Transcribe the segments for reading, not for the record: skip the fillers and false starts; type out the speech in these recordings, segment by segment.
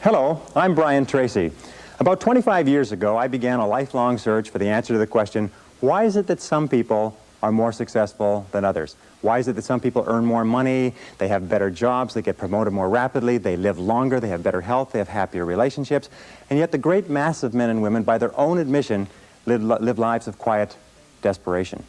Hello, I'm Brian Tracy. About 25 years ago, I began a lifelong search for the answer to the question, why is it that some people are more successful than others? Why is it that some people earn more money, they have better jobs, they get promoted more rapidly, they live longer, they have better health, they have happier relationships, and yet the great mass of men and women, by their own admission, live lives of quiet desperation?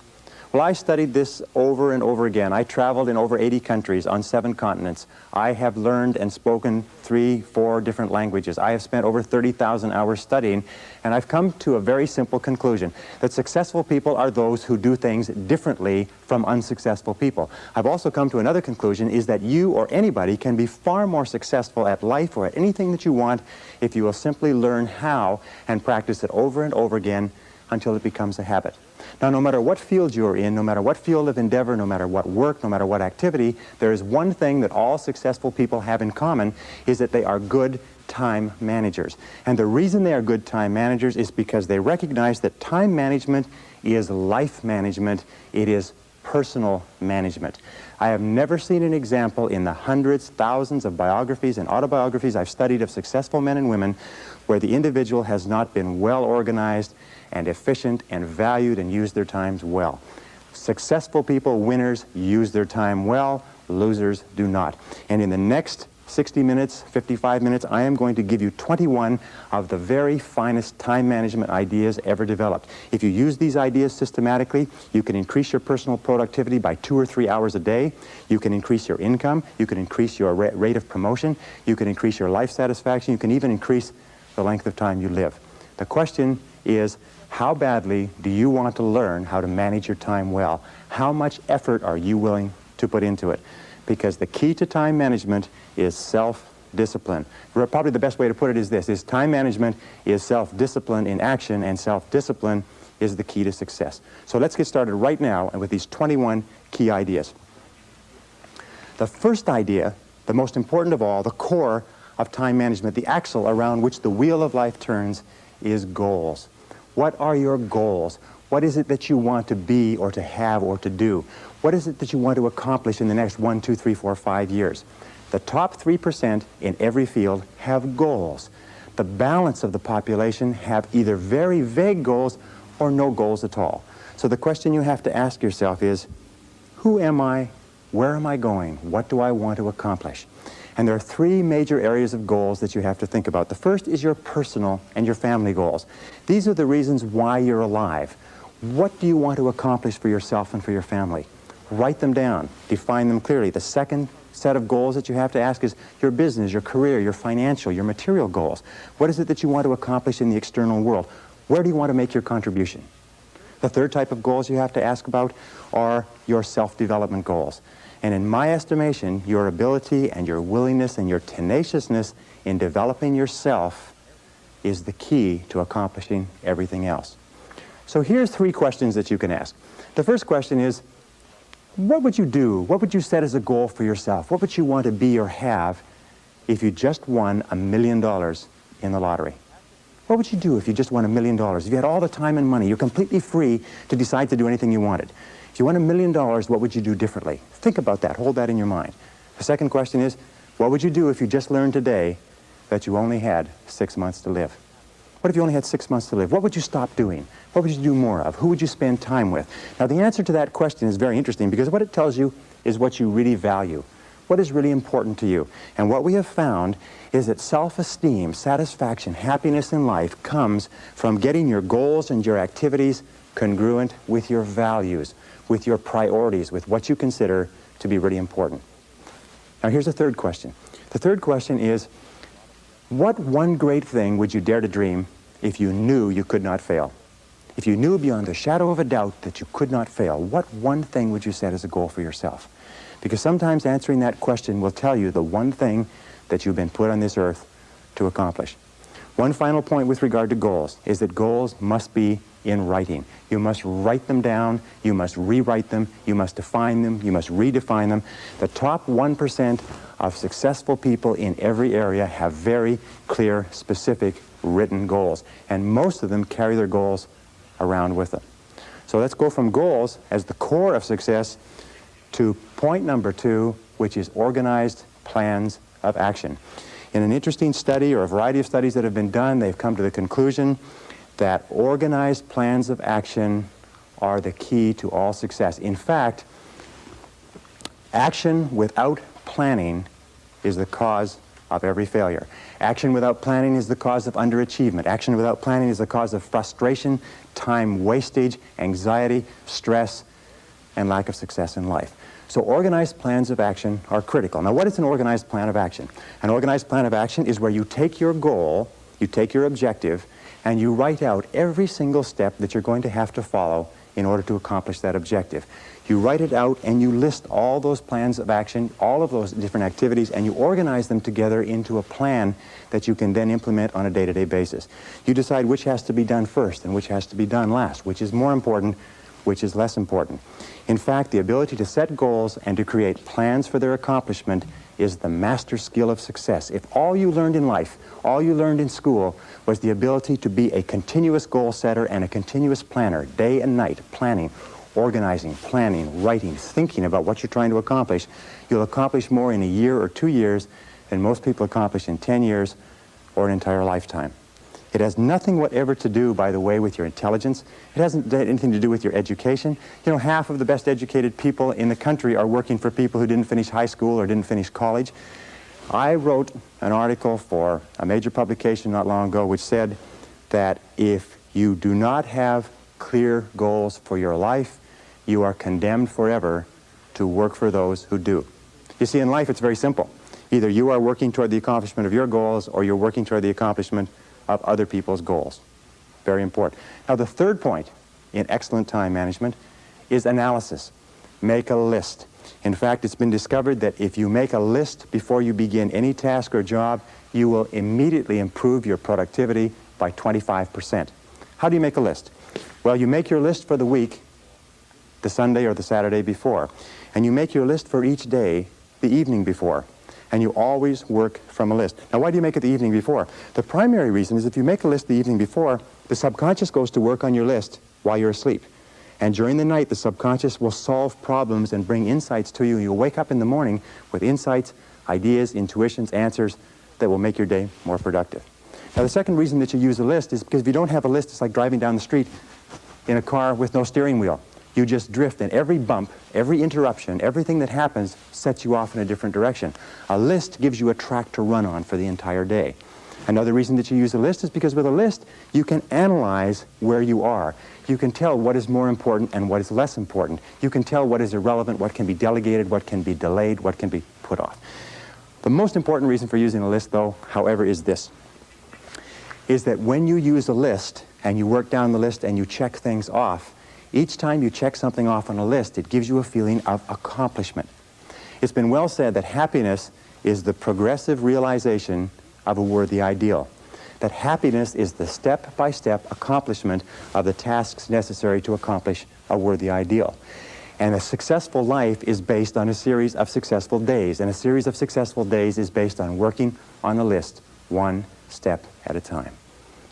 Well, I studied this over and over again. I traveled in over 80 countries on 7 continents. I have learned and spoken 3, 4 different languages. I have spent over 30,000 hours studying, and I've come to a very simple conclusion, that successful people are those who do things differently from unsuccessful people. I've also come to another conclusion, is that you or anybody can be far more successful at life or at anything that you want if you will simply learn how and practice it over and over again until it becomes a habit. Now, no matter what field you're in, no matter what field of endeavor, no matter what work, no matter what activity, there is one thing that all successful people have in common, is that they are good time managers. And the reason they are good time managers is because they recognize that time management is life management. It is personal management. I have never seen an example in the hundreds, thousands of biographies and autobiographies I've studied of successful men and women where the individual has not been well organized and efficient and valued and used their times well. Successful people, winners, use their time well. Losers do not. And in the next 60 minutes, 55 minutes, I am going to give you 21 of the very finest time management ideas ever developed. If you use these ideas systematically, you can increase your personal productivity by 2 or 3 hours a day. You can increase your income. You can increase your rate of promotion. You can increase your life satisfaction. You can even increase the length of time you live. The question is, how badly do you want to learn how to manage your time well? How much effort are you willing to put into it? Because the key to time management is self-discipline. Probably the best way to put it is this, is time management is self-discipline in action, and self-discipline is the key to success. So let's get started right now with these 21 key ideas. The first idea, the most important of all, the core of time management, the axle around which the wheel of life turns, is goals. What are your goals? What is it that you want to be or to have or to do? What is it that you want to accomplish in the next 1, 2, 3, 4, 5 years? The top 3% in every field have goals. The balance of the population have either very vague goals or no goals at all. So the question you have to ask yourself is, who am I? Where am I going? What do I want to accomplish? And there are 3 major areas of goals that you have to think about. The first is your personal and your family goals. These are the reasons why you're alive. What do you want to accomplish for yourself and for your family? Write them down. Define them clearly. The second set of goals that you have to ask is your business, your career, your financial, your material goals. What is it that you want to accomplish in the external world? Where do you want to make your contribution? The third type of goals you have to ask about are your self-development goals. And in my estimation, your ability and your willingness and your tenaciousness in developing yourself is the key to accomplishing everything else. So here's 3 questions that you can ask. The first question is, what would you do? What would you set as a goal for yourself? What would you want to be or have if you just won $1 million in the lottery? What would you do if you just won $1 million? If you had all the time and money, you're completely free to decide to do anything you wanted. If you won $1 million, what would you do differently? Think about that. Hold that in your mind. The second question is, what would you do if you just learned today that you only had 6 months to live? What if you only had 6 months to live? What would you stop doing? What would you do more of? Who would you spend time with? Now, the answer to that question is very interesting because what it tells you is what you really value. What is really important to you? And what we have found is that self-esteem, satisfaction, happiness in life comes from getting your goals and your activities congruent with your values, with your priorities, with what you consider to be really important. Now, here's the third question. The third question is, what one great thing would you dare to dream if you knew you could not fail? If you knew beyond the shadow of a doubt that you could not fail, what one thing would you set as a goal for yourself? Because sometimes answering that question will tell you the one thing that you've been put on this earth to accomplish. One final point with regard to goals is that goals must be in writing. You must write them down, you must rewrite them, you must define them, you must redefine them. The top 1% of successful people in every area have very clear, specific, written goals. And most of them carry their goals around with them. So let's go from goals as the core of success to point number 2, which is organized plans of action. In an interesting study, or a variety of studies that have been done, they've come to the conclusion that organized plans of action are the key to all success. In fact, action without planning is the cause of every failure. Action without planning is the cause of underachievement. Action without planning is the cause of frustration, time wastage, anxiety, stress, and lack of success in life. So organized plans of action are critical. Now, what is an organized plan of action? An organized plan of action is where you take your goal, you take your objective, and you write out every single step that you're going to have to follow in order to accomplish that objective. You write it out and you list all those plans of action, all of those different activities, and you organize them together into a plan that you can then implement on a day-to-day basis. You decide which has to be done first and which has to be done last, which is more important, which is less important. In fact, the ability to set goals and to create plans for their accomplishment is the master skill of success. If all you learned in life, all you learned in school, was the ability to be a continuous goal setter and a continuous planner, day and night, planning, organizing, planning, writing, thinking about what you're trying to accomplish, you'll accomplish more in a year or 2 years than most people accomplish in 10 years or an entire lifetime. It has nothing whatever to do, by the way, with your intelligence. It hasn't anything to do with your education. You know, half of the best educated people in the country are working for people who didn't finish high school or didn't finish college. I wrote an article for a major publication not long ago which said that if you do not have clear goals for your life, you are condemned forever to work for those who do. You see, in life it's very simple. Either you are working toward the accomplishment of your goals or you're working toward the accomplishment of other people's goals. Very important. Now, the third point in excellent time management is analysis. Make a list. In fact, it's been discovered that if you make a list before you begin any task or job, you will immediately improve your productivity by 25%. How do you make a list? Well, you make your list for the week, the Sunday or the Saturday before, and you make your list for each day the evening before. And you always work from a list. Now, why do you make it the evening before? The primary reason is if you make a list the evening before, the subconscious goes to work on your list while you're asleep. And during the night, the subconscious will solve problems and bring insights to you. You'll wake up in the morning with insights, ideas, intuitions, answers that will make your day more productive. Now, the second reason that you use a list is because if you don't have a list, it's like driving down the street in a car with no steering wheel. You just drift, and every bump, every interruption, everything that happens sets you off in a different direction. A list gives you a track to run on for the entire day. Another reason that you use a list is because with a list, you can analyze where you are. You can tell what is more important and what is less important. You can tell what is irrelevant, what can be delegated, what can be delayed, what can be put off. The most important reason for using a list, though, however, is this, is that when you use a list and you work down the list and you check things off, each time you check something off on a list, it gives you a feeling of accomplishment. It's been well said that happiness is the progressive realization of a worthy ideal. That happiness is the step-by-step accomplishment of the tasks necessary to accomplish a worthy ideal. And a successful life is based on a series of successful days. And a series of successful days is based on working on a list, one step at a time.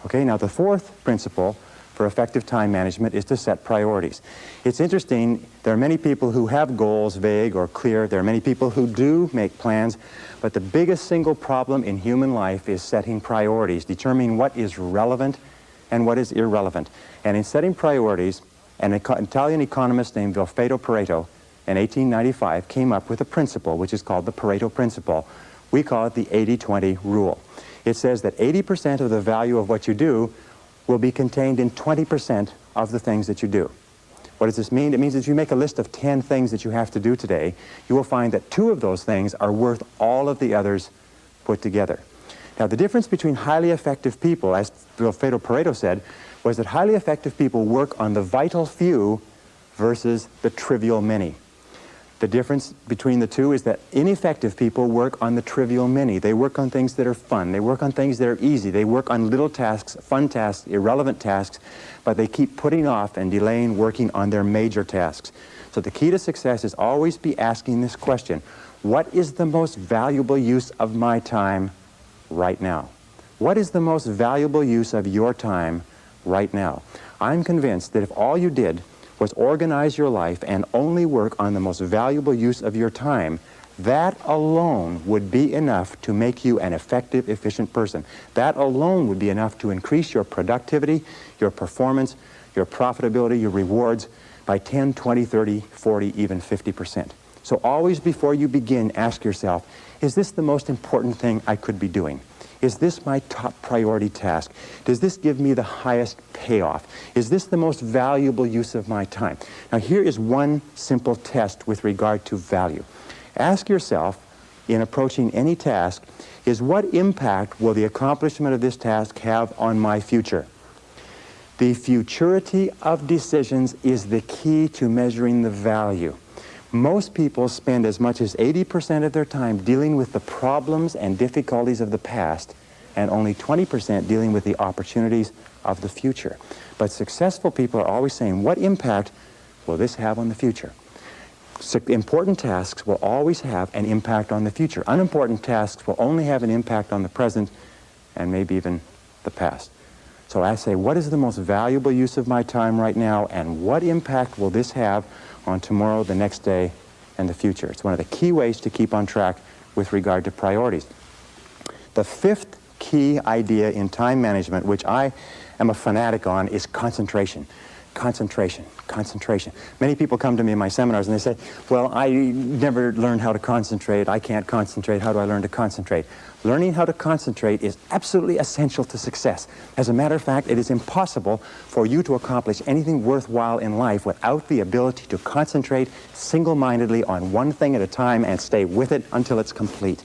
Okay, now the fourth principle for effective time management is to set priorities. It's interesting, there are many people who have goals, vague or clear. There are many people who do make plans, but the biggest single problem in human life is setting priorities, determining what is relevant and what is irrelevant. And in setting priorities, an Italian economist named Vilfredo Pareto in 1895 came up with a principle which is called the Pareto principle. We call it the 80-20 rule. It says that 80% of the value of what you do will be contained in 20% of the things that you do. What does this mean? It means that if you make a list of 10 things that you have to do today, you will find that 2 of those things are worth all of the others put together. Now, the difference between highly effective people, as Vilfredo Pareto said, was that highly effective people work on the vital few versus the trivial many. The difference between the two is that ineffective people work on the trivial many. They work on things that are fun. They work on things that are easy. They work on little tasks, fun tasks, irrelevant tasks, but they keep putting off and delaying working on their major tasks. So the key to success is always be asking this question: what is the most valuable use of my time right now? What is the most valuable use of your time right now? I'm convinced that if all you did was organize your life and only work on the most valuable use of your time, That alone would be enough to make you an effective, efficient person. That alone would be enough to increase your productivity, your performance, your profitability, your rewards by 10, 20, 30, 40, even 50%. So always before you begin, ask yourself, is this the most important thing I could be doing? Is this my top priority task? Does this give me the highest payoff? Is this the most valuable use of my time? Now here is one simple test with regard to value. Ask yourself, in approaching any task, is what impact will the accomplishment of this task have on my future? The futurity of decisions is the key to measuring the value. Most people spend as much as 80% of their time dealing with the problems and difficulties of the past, and only 20% dealing with the opportunities of the future. But successful people are always saying, what impact will this have on the future? Important tasks will always have an impact on the future. Unimportant tasks will only have an impact on the present and maybe even the past. So I say, what is the most valuable use of my time right now, and what impact will this have on tomorrow, the next day, and the future? It's one of the key ways to keep on track with regard to priorities. The fifth key idea in time management, which I am a fanatic on, is concentration. Concentration, concentration. Many people come to me in my seminars and they say, well, I never learned how to concentrate. I can't concentrate. How do I learn to concentrate? Learning how to concentrate is absolutely essential to success. As a matter of fact, it is impossible for you to accomplish anything worthwhile in life without the ability to concentrate single-mindedly on one thing at a time and stay with it until it's complete.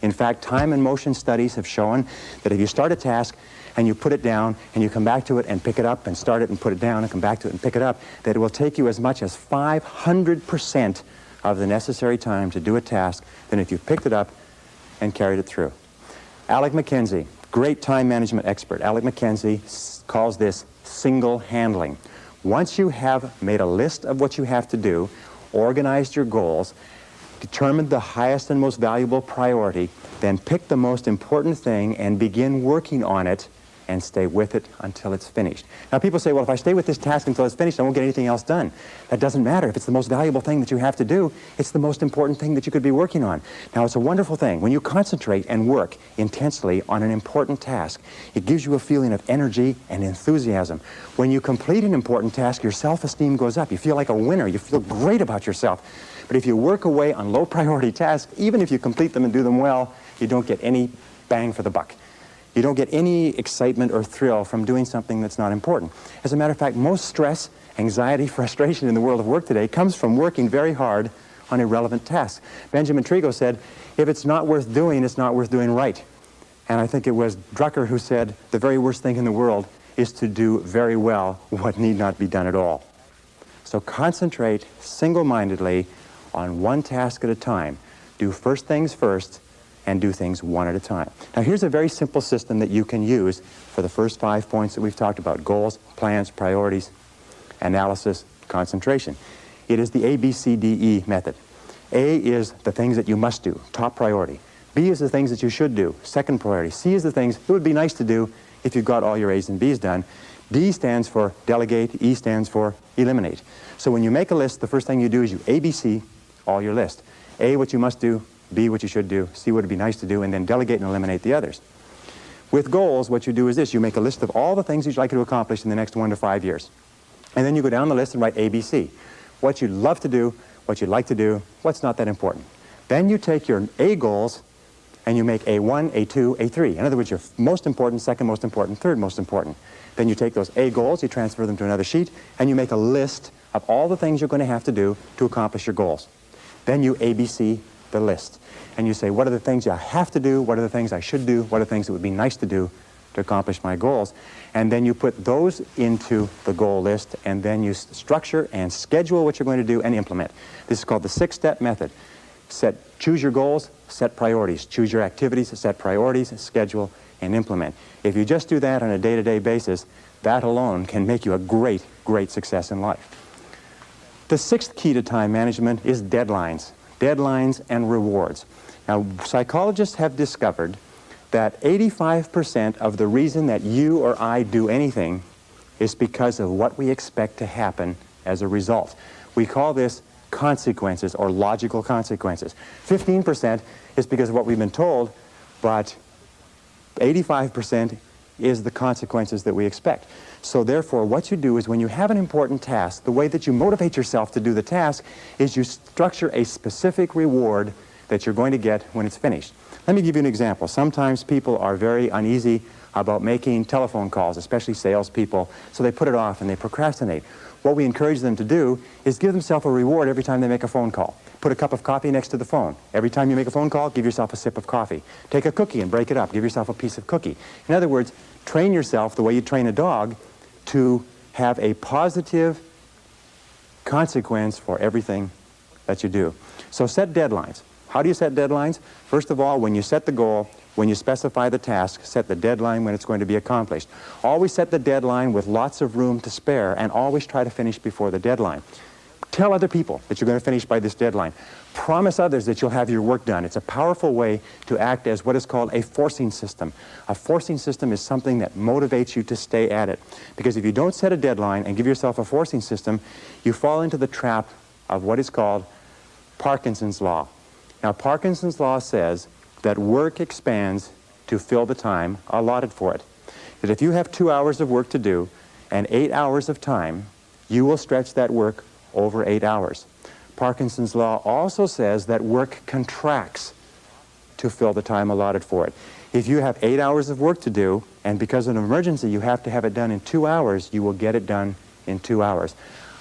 In fact, time and motion studies have shown that if you start a task and you put it down and you come back to it and pick it up and start it and put it down and come back to it and pick it up, that it will take you as much as 500% of the necessary time to do a task than if you picked it up and carried it through. Alec McKenzie, great time management expert. Alec McKenzie calls this single handling. Once you have made a list of what you have to do, organized your goals, determined the highest and most valuable priority, then pick the most important thing and begin working on it and stay with it until it's finished. Now people say, well, if I stay with this task until it's finished, I won't get anything else done. That doesn't matter. If it's the most valuable thing that you have to do, it's the most important thing that you could be working on. Now it's a wonderful thing. When you concentrate and work intensely on an important task, it gives you a feeling of energy and enthusiasm. When you complete an important task, your self-esteem goes up. You feel like a winner. You feel great about yourself. But if you work away on low priority tasks, even if you complete them and do them well, you don't get any bang for the buck. You don't get any excitement or thrill from doing something that's not important. As a matter of fact, most stress, anxiety, frustration in the world of work today comes from working very hard on irrelevant tasks. Benjamin Trigo said, if it's not worth doing, it's not worth doing right. And I think it was Drucker who said, the very worst thing in the world is to do very well what need not be done at all. So concentrate single-mindedly on one task at a time. Do first things first, and do things one at a time. Now here's a very simple system that you can use for the first 5 points that we've talked about: goals, plans, priorities, analysis, concentration. It is the ABCDE method. A is the things that you must do, top priority. B is the things that you should do, second priority. C is the things it would be nice to do if you got all your A's and B's done. D stands for delegate, E stands for eliminate. So when you make a list, the first thing you do is you ABC all your list. A, what you must do, B, what you should do, C, what would be nice to do, and then delegate and eliminate the others. With goals, what you do is this: you make a list of all the things you'd like to accomplish in the next 1 to 5 years. And then you go down the list and write ABC. What you'd love to do, what you'd like to do, what's not that important. Then you take your A goals and you make A1, A2, A3. In other words, your most important, second most important, third most important. Then you take those A goals, you transfer them to another sheet, and you make a list of all the things you're going to have to do to accomplish your goals. Then you ABC the list. And you say, what are the things I have to do? What are the things I should do? What are the things that would be nice to do to accomplish my goals? And then you put those into the goal list, and then you structure and schedule what you're going to do and implement. This is called the 6-step method. Choose your goals, set priorities. Choose your activities, set priorities, schedule, and implement. If you just do that on a day-to-day basis, that alone can make you a great, great success in life. The 6th key to time management is deadlines. Deadlines and rewards. Now, psychologists have discovered that 85% of the reason that you or I do anything is because of what we expect to happen as a result. We call this consequences or logical consequences. 15% is because of what we've been told, but 85% is the consequences that we expect. So therefore, what you do is when you have an important task, the way that you motivate yourself to do the task is you structure a specific reward that you're going to get when it's finished. Let me give you an example. Sometimes people are very uneasy about making telephone calls, especially salespeople, so they put it off and they procrastinate. What we encourage them to do is give themselves a reward every time they make a phone call. Put a cup of coffee next to the phone. Every time you make a phone call, give yourself a sip of coffee. Take a cookie and break it up. Give yourself a piece of cookie. In other words, train yourself the way you train a dog to have a positive consequence for everything that you do. So set deadlines. How do you set deadlines? First of all, when you set the goal, when you specify the task, set the deadline when it's going to be accomplished. Always set the deadline with lots of room to spare, and always try to finish before the deadline. Tell other people that you're going to finish by this deadline. Promise others that you'll have your work done. It's a powerful way to act as what is called a forcing system. A forcing system is something that motivates you to stay at it. Because if you don't set a deadline and give yourself a forcing system, you fall into the trap of what is called Parkinson's law. Now, Parkinson's law says that work expands to fill the time allotted for it. That if you have 2 hours of work to do and 8 hours of time, you will stretch that work over 8 hours. Parkinson's law also says that work contracts to fill the time allotted for it. If you have 8 hours of work to do, and because of an emergency you have to have it done in 2 hours, you will get it done in 2 hours.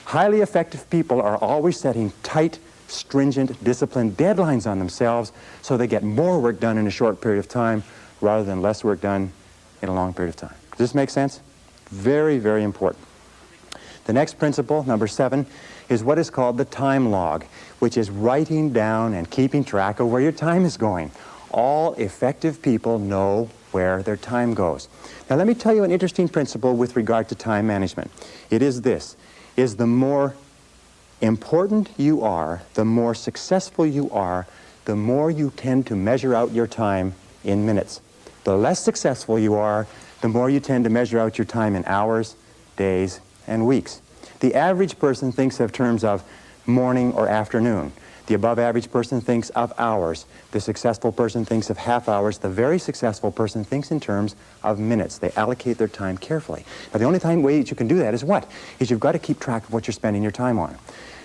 Highly effective people are always setting tight, stringent, disciplined deadlines on themselves so they get more work done in a short period of time rather than less work done in a long period of time. Does this make sense? Very, very important. The next principle, number 7, is what is called the time log, which is writing down and keeping track of where your time is going. All effective people know where their time goes. Now let me tell you an interesting principle with regard to time management. It is this, is the more important you are, the more successful you are, the more you tend to measure out your time in minutes. The less successful you are, the more you tend to measure out your time in hours, days, and weeks. The average person thinks of terms of morning or afternoon. The above average person thinks of hours. The successful person thinks of half hours. The very successful person thinks in terms of minutes. They allocate their time carefully. Now the only way that you can do that is what? Is you've got to keep track of what you're spending your time on.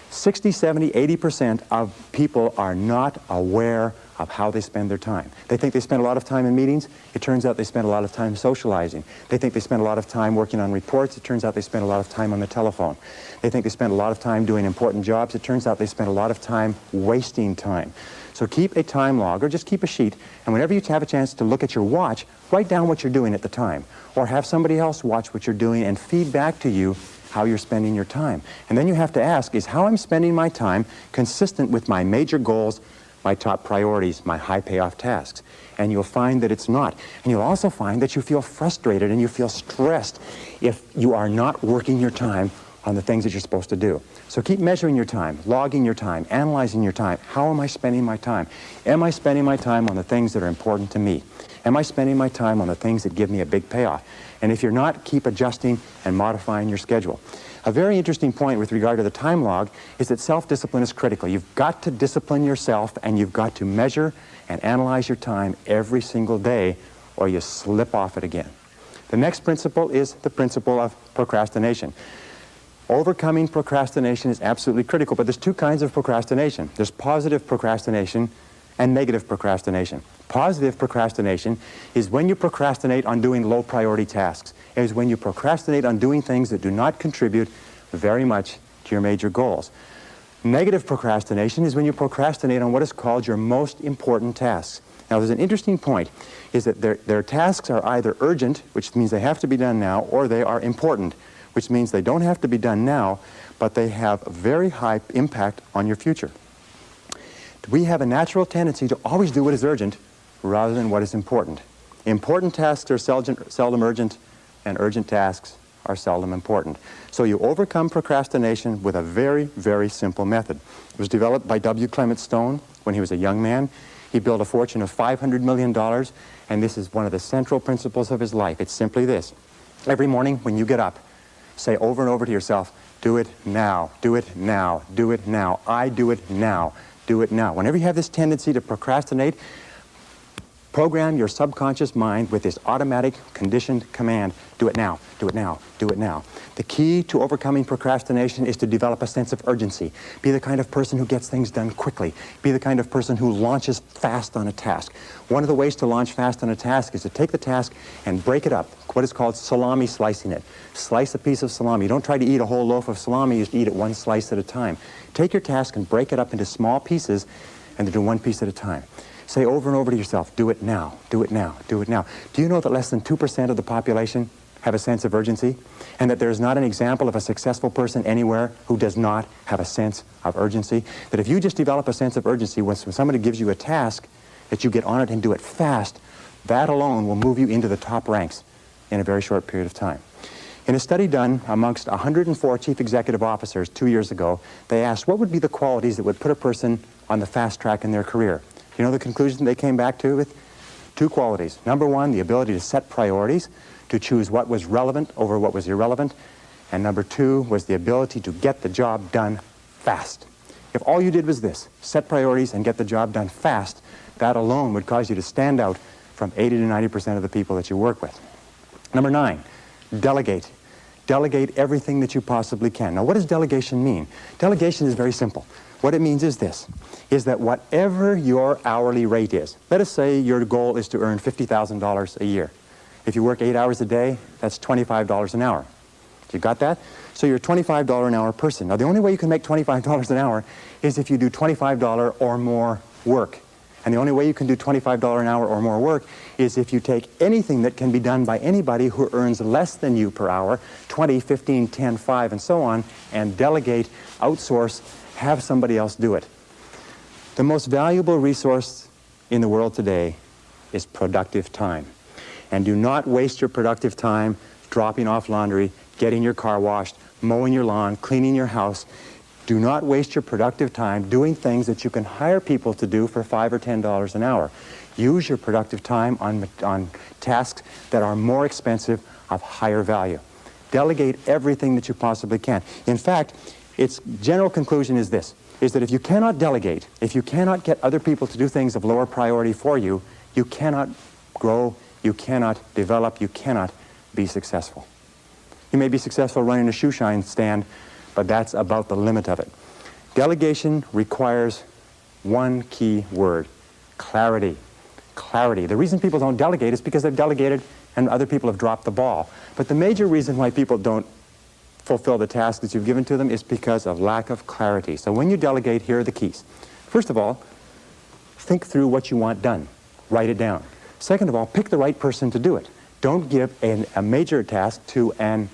60, 70, 80% of people are not aware of how they spend their time. They think they spend a lot of time in meetings. It turns out they spend a lot of time socializing. They think they spend a lot of time working on reports. It turns out they spend a lot of time on the telephone. They think they spend a lot of time doing important jobs. It turns out they spend a lot of time wasting time. So keep a time log, or just keep a sheet, and whenever you have a chance to look at your watch, write down what you're doing at the time. Or have somebody else watch what you're doing and feed back to you how you're spending your time. And then you have to ask, is how I'm spending my time consistent with my major goals, my top priorities, my high payoff tasks? And you'll find that it's not. And you'll also find that you feel frustrated and you feel stressed if you are not working your time on the things that you're supposed to do. So keep measuring your time, logging your time, analyzing your time. How am I spending my time? Am I spending my time on the things that are important to me? Am I spending my time on the things that give me a big payoff? And if you're not, keep adjusting and modifying your schedule. A very interesting point with regard to the time log is that self-discipline is critical. You've got to discipline yourself, and you've got to measure and analyze your time every single day, or you slip off it again. The next principle is the principle of procrastination. Overcoming procrastination is absolutely critical, but there's two kinds of procrastination. There's positive procrastination and negative procrastination. Positive procrastination is when you procrastinate on doing low priority tasks. It is when you procrastinate on doing things that do not contribute very much to your major goals. Negative procrastination is when you procrastinate on what is called your most important tasks. Now there's an interesting point, is that their tasks are either urgent, which means they have to be done now, or they are important, which means they don't have to be done now, but they have a very high impact on your future. We have a natural tendency to always do what is urgent rather than what is important. Important tasks are seldom urgent, and urgent tasks are seldom important. So you overcome procrastination with a very, very simple method. It was developed by W. Clement Stone when he was a young man. He built a fortune of $500 million, and this is one of the central principles of his life. It's simply this. Every morning when you get up, say over and over to yourself, Do it now. Do it now. Do it now. I do it now. Do it now. Whenever you have this tendency to procrastinate, program your subconscious mind with this automatic conditioned command, do it now, do it now, do it now. The key to overcoming procrastination is to develop a sense of urgency. Be the kind of person who gets things done quickly. Be the kind of person who launches fast on a task. One of the ways to launch fast on a task is to take the task and break it up, what is called salami slicing it. Slice a piece of salami. Don't try to eat a whole loaf of salami, just eat it one slice at a time. Take your task and break it up into small pieces and do one piece at a time. Say over and over to yourself, do it now, do it now, do it now. Do you know that less than 2% of the population have a sense of urgency? And that there's not an example of a successful person anywhere who does not have a sense of urgency? That if you just develop a sense of urgency, when somebody gives you a task, that you get on it and do it fast, that alone will move you into the top ranks in a very short period of time. In a study done amongst 104 chief executive officers 2 years ago, they asked what would be the qualities that would put a person on the fast track in their career. You know the conclusion they came back to with? 2 qualities. Number 1, the ability to set priorities, to choose what was relevant over what was irrelevant. And number 2 was the ability to get the job done fast. If all you did was this, set priorities and get the job done fast, that alone would cause you to stand out from 80 to 90% of the people that you work with. Number 9, delegate. Delegate everything that you possibly can. Now, what does delegation mean? Delegation is very simple. What it means is this, is that whatever your hourly rate is, let us say your goal is to earn $50,000 a year. If you work 8 hours a day, that's $25 an hour. You got that? So you're a $25 an hour person. Now, the only way you can make $25 an hour is if you do $25 or more work. And the only way you can do $25 an hour or more work is if you take anything that can be done by anybody who earns less than you per hour, 20, 15, 10, 5, and so on, and delegate, outsource, have somebody else do it. The most valuable resource in the world today is productive time. And do not waste your productive time dropping off laundry, getting your car washed, mowing your lawn, cleaning your house. Do not waste your productive time doing things that you can hire people to do for $5 or $10 an hour. Use your productive time on tasks that are more expensive, of higher value. Delegate everything that you possibly can. In fact, its general conclusion is this, is that if you cannot delegate, if you cannot get other people to do things of lower priority for you, you cannot grow, you cannot develop, you cannot be successful. You may be successful running a shoe shine stand, but that's about the limit of it. Delegation requires one key word, clarity. Clarity. The reason people don't delegate is because they've delegated and other people have dropped the ball. But the major reason why people don't fulfill the tasks that you've given to them is because of lack of clarity. So when you delegate, here are the keys. First of all, think through what you want done. Write it down. Second of all, pick the right person to do it. Don't give a major task to an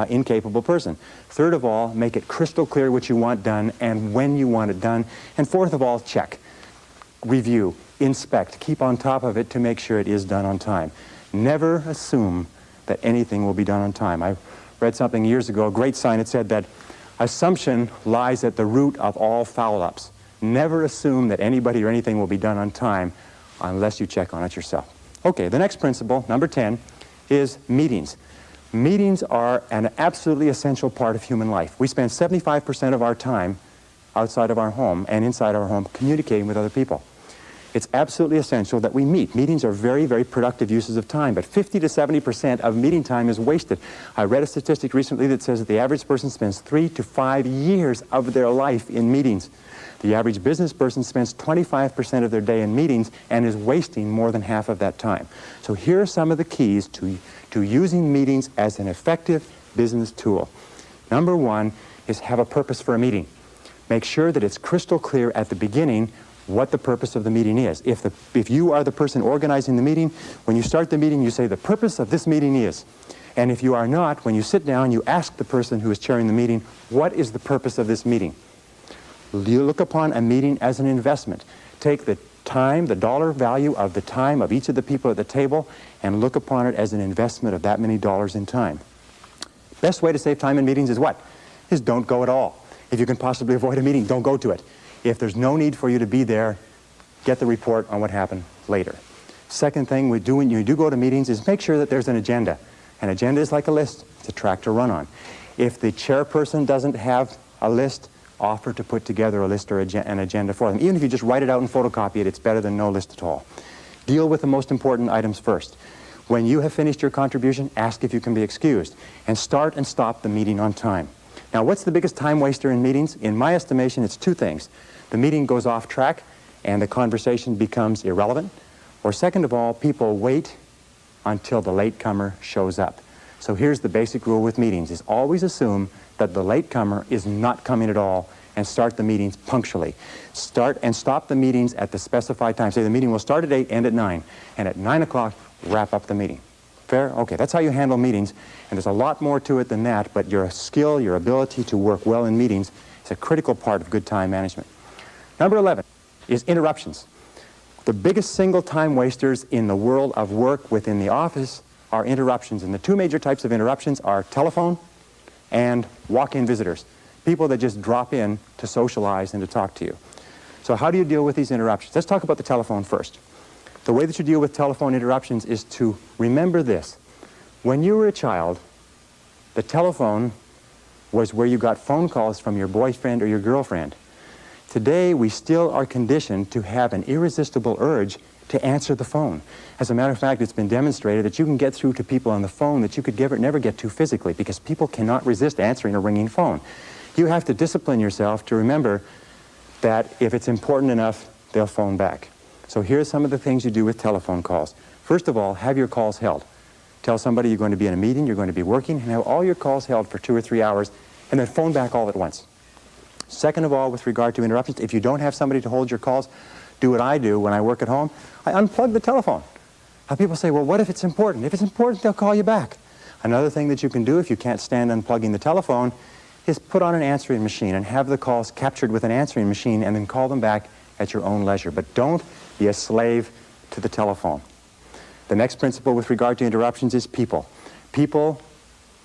incapable person. Third of all, make it crystal clear what you want done and when you want it done. And fourth of all, check, review, inspect, keep on top of it to make sure it is done on time. Never assume that anything will be done on time. I read something years ago, a great sign. It said that assumption lies at the root of all foul-ups. Never assume that anybody or anything will be done on time unless you check on it yourself. Okay, the next principle, number 10, is meetings. Meetings are an absolutely essential part of human life. We spend 75% of our time outside of our home and inside our home communicating with other people. It's absolutely essential that we meet. Meetings are very, very productive uses of time, but 50 to 70% of meeting time is wasted. I read a statistic recently that says that the average person spends 3 to 5 years of their life in meetings. The average business person spends 25% of their day in meetings and is wasting more than half of that time. So here are some of the keys to using meetings as an effective business tool. Number 1 is have a purpose for a meeting. Make sure that it's crystal clear at the beginning what the purpose of the meeting is. If you are the person organizing the meeting, when you start the meeting, you say the purpose of this meeting is. And if you are not, when you sit down, you ask the person who is chairing the meeting, what is the purpose of this meeting? You look upon a meeting as an investment. Take the time, the dollar value of the time of each of the people at the table, and look upon it as an investment of that many dollars in time. Best way to save time in meetings is what? Is don't go at all. If you can possibly avoid a meeting, don't go to it. If there's no need for you to be there, get the report on what happened later. Second thing we do when you do go to meetings is make sure that there's an agenda. An agenda is like a list. It's a track to run on. If the chairperson doesn't have a list, offer to put together a list or an agenda for them. Even if you just write it out and photocopy it, it's better than no list at all. Deal with the most important items first. When you have finished your contribution, ask if you can be excused, and start and stop the meeting on time. Now, what's the biggest time waster in meetings? In my estimation, it's two things. The meeting goes off track and the conversation becomes irrelevant, or second of all, people wait until the latecomer shows up. So here's the basic rule with meetings, is always assume that the latecomer is not coming at all, and start the meetings punctually. Start and stop the meetings at the specified time. Say the meeting will start at 8, end at 9, and at 9 o'clock, wrap up the meeting. Fair? Okay, that's how you handle meetings, and there's a lot more to it than that, but your skill, your ability to work well in meetings is a critical part of good time management. Number 11 is interruptions. The biggest single time wasters in the world of work within the office are interruptions, and the two major types of interruptions are telephone and walk-in visitors, people that just drop in to socialize and to talk to you. So how do you deal with these interruptions? Let's talk about the telephone first. The way that you deal with telephone interruptions is to remember this. When you were a child, the telephone was where you got phone calls from your boyfriend or your girlfriend. Today, we still are conditioned to have an irresistible urge to answer the phone. As a matter of fact, it's been demonstrated that you can get through to people on the phone that you could never get to physically, because people cannot resist answering a ringing phone. You have to discipline yourself to remember that if it's important enough, they'll phone back. So here's some of the things you do with telephone calls. First of all, have your calls held. Tell somebody you're going to be in a meeting, you're going to be working, and have all your calls held for 2 or 3 hours, and then phone back all at once. Second of all, with regard to interruptions, if you don't have somebody to hold your calls, do what I do when I work at home. I unplug the telephone. Now people say, well, what if it's important? If it's important, they'll call you back. Another thing that you can do if you can't stand unplugging the telephone is put on an answering machine and have the calls captured with an answering machine and then call them back at your own leisure. But don't be a slave to the telephone. The next principle with regard to interruptions is people.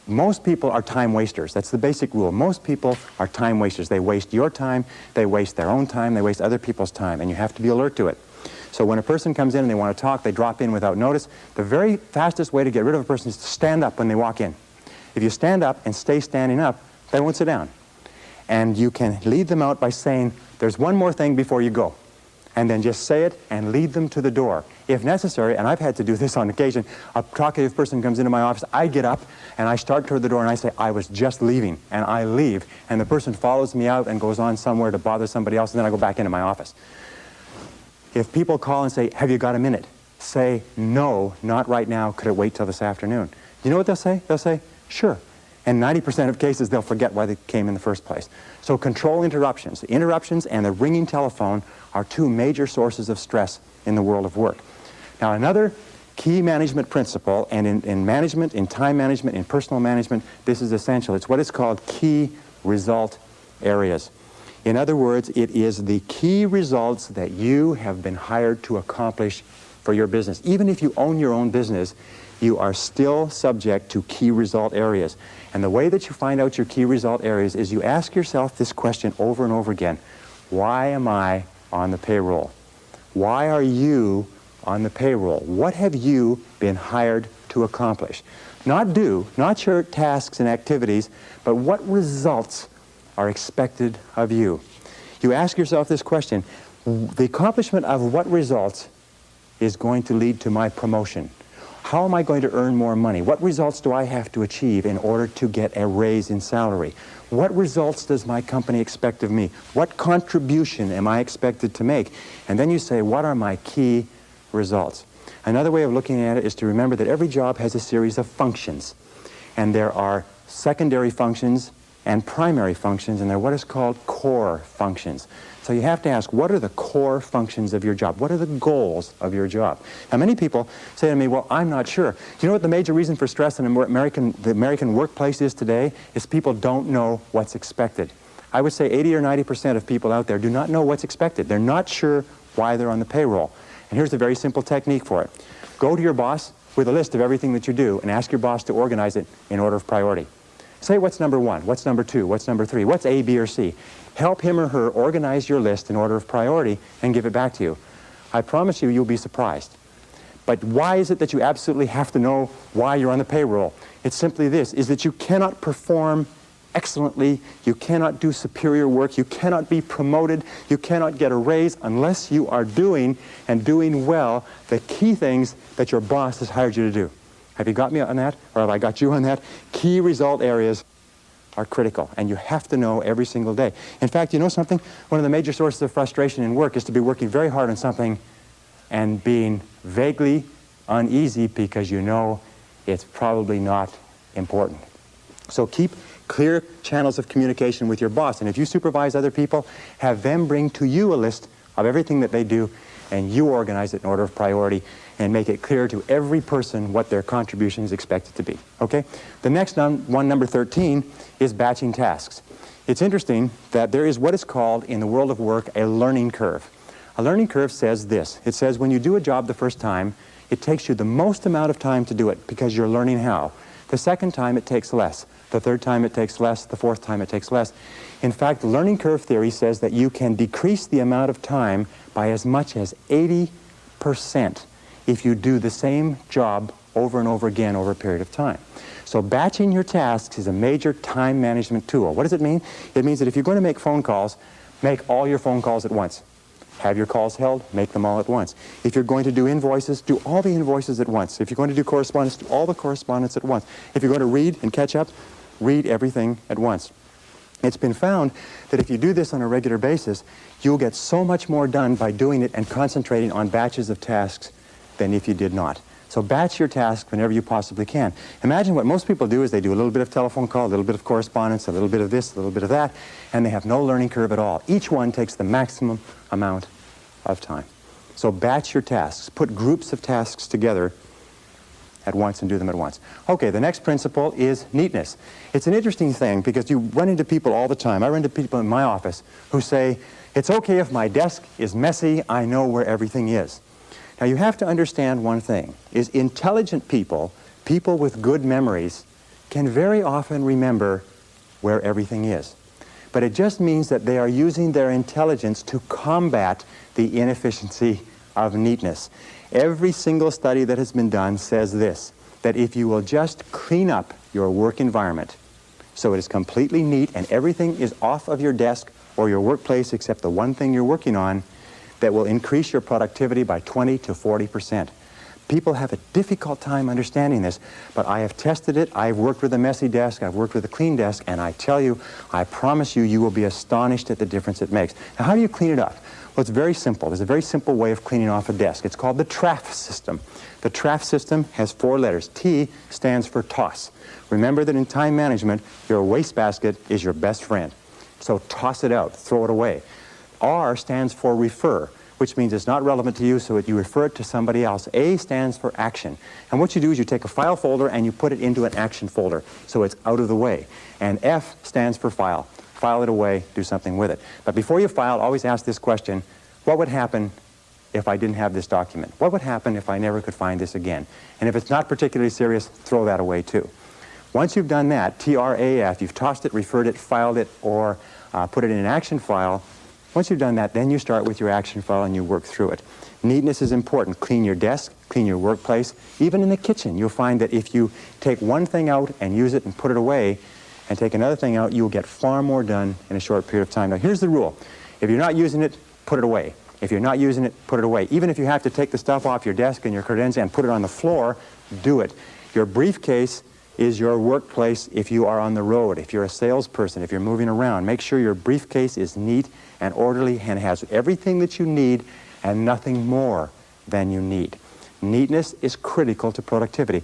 Most people are time wasters. That's the basic rule. Most people are time wasters. They waste your time, they waste their own time, they waste other people's time, and you have to be alert to it. So when a person comes in and they want to talk, they drop in without notice. The very fastest way to get rid of a person is to stand up when they walk in. If you stand up and stay standing up, they won't sit down. And you can lead them out by saying, there's one more thing before you go. And then just say it and lead them to the door. If necessary, and I've had to do this on occasion, a talkative person comes into my office, I get up and I start toward the door and I say, I was just leaving, and I leave. And the person follows me out and goes on somewhere to bother somebody else, and then I go back into my office. If people call and say, have you got a minute? Say, no, not right now, could it wait till this afternoon? You know what they'll say? They'll say, sure. And 90% of cases, they'll forget why they came in the first place. So control interruptions. The interruptions and the ringing telephone are two major sources of stress in the world of work. Now, another key management principle, and in management, in time management, in personal management, this is essential. It's what is called key result areas. In other words, it is the key results that you have been hired to accomplish for your business. Even if you own your own business, you are still subject to key result areas. And the way that you find out your key result areas is you ask yourself this question over and over again. Why am I on the payroll? Why are you on the payroll? What have you been hired to accomplish? Not do, not your tasks and activities, but what results are expected of you? You ask yourself this question. The accomplishment of what results is going to lead to my promotion? How am I going to earn more money? What results do I have to achieve in order to get a raise in salary? What results does my company expect of me? What contribution am I expected to make? And then you say, what are my key results? Another way of looking at it is to remember that every job has a series of functions. And there are secondary functions and primary functions, and they're what is called core functions. So you have to ask, what are the core functions of your job? What are the goals of your job? Now, many people say to me, well, I'm not sure. Do you know what the major reason for stress in the American workplace is today? Is people don't know what's expected. I would say 80 or 90% of people out there do not know what's expected. They're not sure why they're on the payroll. And here's a very simple technique for it. Go to your boss with a list of everything that you do and ask your boss to organize it in order of priority. Say what's number 1, what's number 2, what's number 3, what's A, B, or C. Help him or her organize your list in order of priority and give it back to you. I promise you, you'll be surprised. But why is it that you absolutely have to know why you're on the payroll? It's simply this, is that you cannot perform excellently, you cannot do superior work, you cannot be promoted, you cannot get a raise unless you are doing and doing well the key things that your boss has hired you to do. Have you got me on that? Or have I got you on that? Key result areas are critical, and you have to know every single day. In fact, you know something? One of the major sources of frustration in work is to be working very hard on something and being vaguely uneasy because you know it's probably not important. So keep clear channels of communication with your boss, and if you supervise other people, have them bring to you a list of everything that they do, and you organize it in order of priority and make it clear to every person what their contribution is expected to be. Okay? The next one, number 13, is batching tasks. It's interesting that there is what is called in the world of work a learning curve. A learning curve says this. It says when you do a job the first time, it takes you the most amount of time to do it because you're learning how. The second time it takes less. The third time it takes less. The fourth time it takes less. In fact, the learning curve theory says that you can decrease the amount of time by as much as 80% if you do the same job over and over again over a period of time. So batching your tasks is a major time management tool. What does it mean? It means that if you're going to make phone calls, make all your phone calls at once. Have your calls held, make them all at once. If you're going to do invoices, do all the invoices at once. If you're going to do correspondence, do all the correspondence at once. If you're going to read and catch up, read everything at once. It's been found that if you do this on a regular basis, you'll get so much more done by doing it and concentrating on batches of tasks than if you did not. So batch your tasks whenever you possibly can. Imagine what most people do is they do a little bit of telephone call, a little bit of correspondence, a little bit of this, a little bit of that, and they have no learning curve at all. Each one takes the maximum amount of time. So batch your tasks. Put groups of tasks together at once and do them at once. Okay, the next principle is neatness. It's an interesting thing because you run into people all the time. I run into people in my office who say, it's okay if my desk is messy, I know where everything is. Now you have to understand one thing, is intelligent people, people with good memories, can very often remember where everything is. But it just means that they are using their intelligence to combat the inefficiency of neatness. Every single study that has been done says this, that if you will just clean up your work environment so it is completely neat and everything is off of your desk or your workplace except the one thing you're working on, that will increase your productivity by 20 to 40%. People have a difficult time understanding this, but I have tested it. I've worked with a messy desk, I've worked with a clean desk, and I tell you, I promise you, you will be astonished at the difference it makes. Now, how do you clean it up? Well, it's very simple. There's a very simple way of cleaning off a desk. It's called the TRAF system. The TRAF system has 4 letters. T stands for toss. Remember that in time management, your wastebasket is your best friend. So toss it out, throw it away. R stands for refer, which means it's not relevant to you, so you refer it to somebody else. A stands for action. And what you do is you take a file folder and you put it into an action folder, so it's out of the way. And F stands for file. File it away, do something with it. But before you file, always ask this question, what would happen if I didn't have this document? What would happen if I never could find this again? And if it's not particularly serious, throw that away too. Once you've done that, TRAF, you've tossed it, referred it, filed it, or put it in an action file. Once you've done that, then you start with your action file and you work through it. Neatness is important. Clean your desk, clean your workplace. Even in the kitchen, you'll find that if you take one thing out and use it and put it away, and take another thing out, you'll get far more done in a short period of time. Now, here's the rule. If you're not using it, put it away. If you're not using it, put it away. Even if you have to take the stuff off your desk and your credenza and put it on the floor, do it. Your briefcase is your workplace if you are on the road, if you're a salesperson, if you're moving around. Make sure your briefcase is neat and orderly and has everything that you need and nothing more than you need. Neatness is critical to productivity.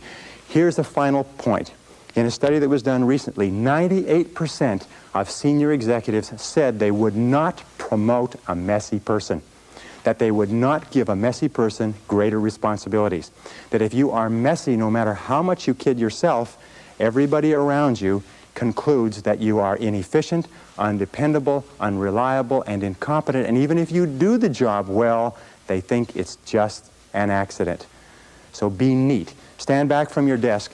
Here's a final point. In a study that was done recently, 98% of senior executives said they would not promote a messy person, that they would not give a messy person greater responsibilities, that if you are messy, no matter how much you kid yourself, everybody around you concludes that you are inefficient, undependable, unreliable, and incompetent, and even if you do the job well, they think it's just an accident. So be neat. Stand back from your desk